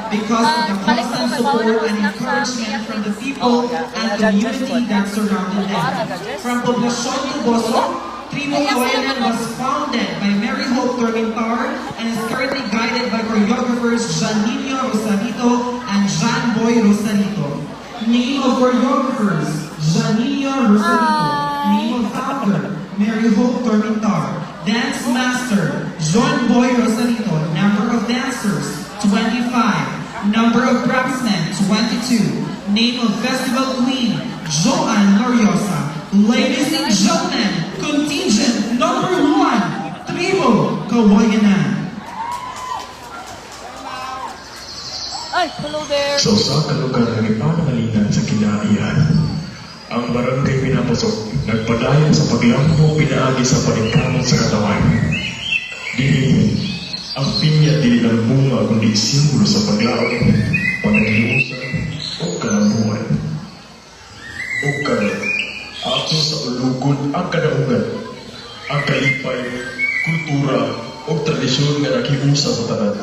because of the constant support and encouragement from the people and community that surrounded them. From Poblacion to Bosok, Tribo Kawayanan was founded by Mary Hope Tormentar and is currently guided by choreographers Janino Rosarito and Jan Boy Rosarito. Name of choreographers, Janino Rosarito. Name of founder, Mary Hope Tormentar. Dance master, John Boy Rosarito. Number of dancers, 25. Number of craftsmen, 22. Name of festival queen, Joan Gloriosa. Ladies and gentlemen, contingent number 1, Tribo Kawayanan. Ay, hello there! Sa usa ka lugar ng ipamangalinan sa kinaiyan, ang barangay Pinapasok nagpadayon sa paglambo pinaagi sa paningkamot sa katawan. Dili, ang pinya dili lang bunga kundi simbolo sa paglaot, panagiusan o kalambuan. O ato sa ulugod ang kadaugan, ang kalipay, kultura o tradisyon nga nakiusa sa tanan.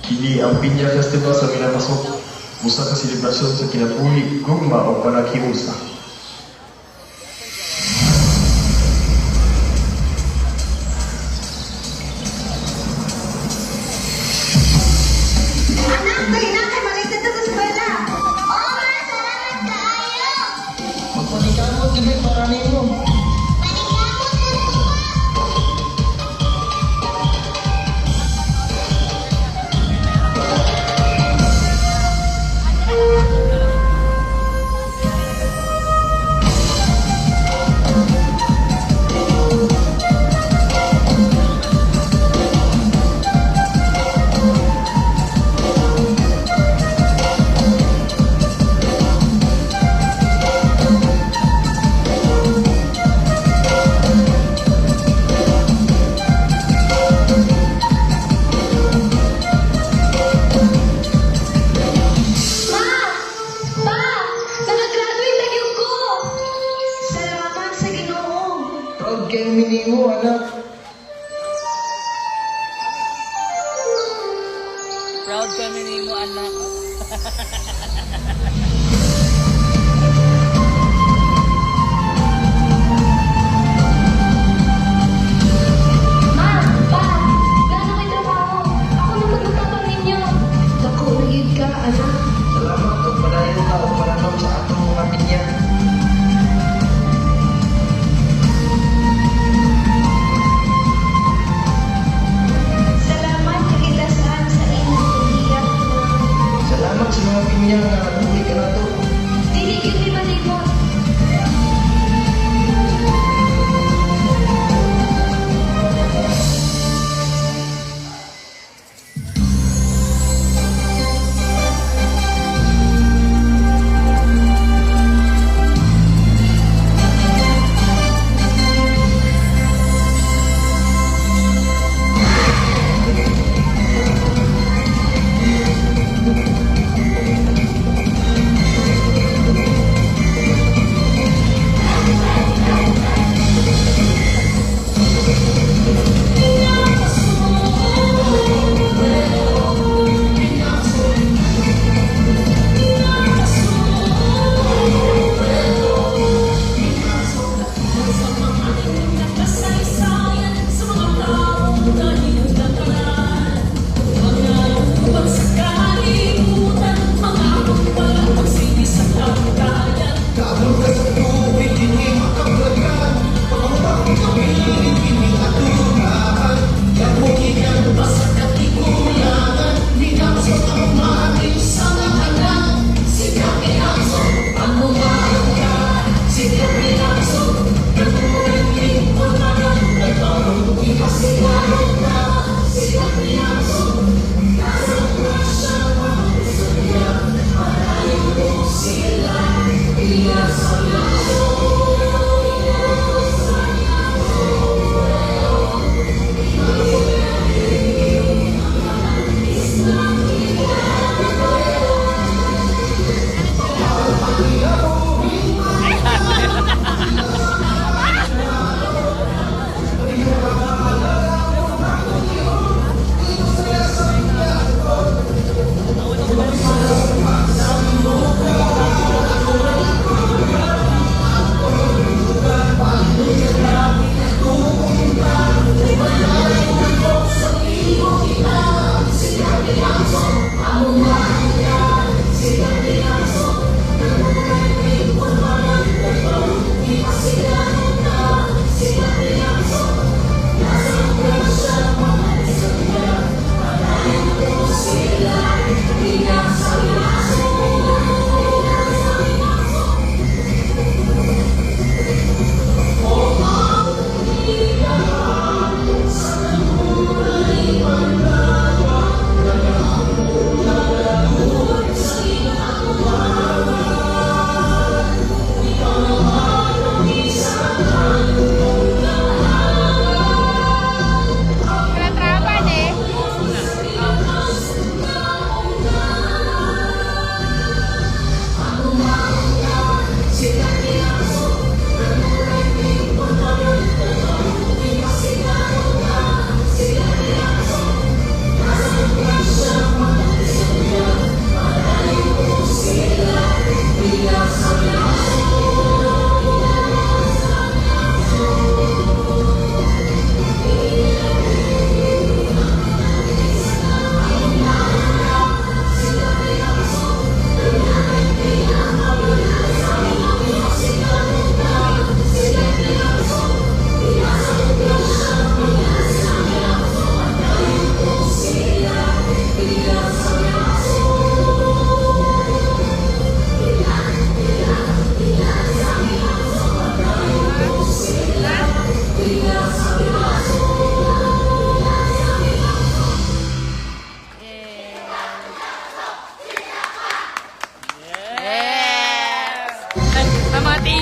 Kini ang Pinya Festival sa Pinapasok, usa ka selebrasyon sa kinabuhi, gugma o panakiusa. Proud kami ni mo, anak. Salamat o padayon ka o pananom sa atong mga pinya. Salamat sa mga pinya nga nabuhi ka na to.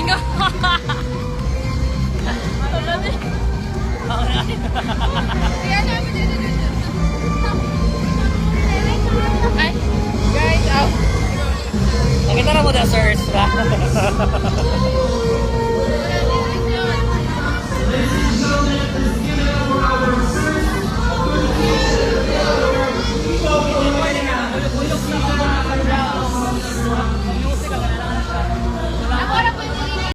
God! Ay, guys, oh. Nakita na mo the source ba?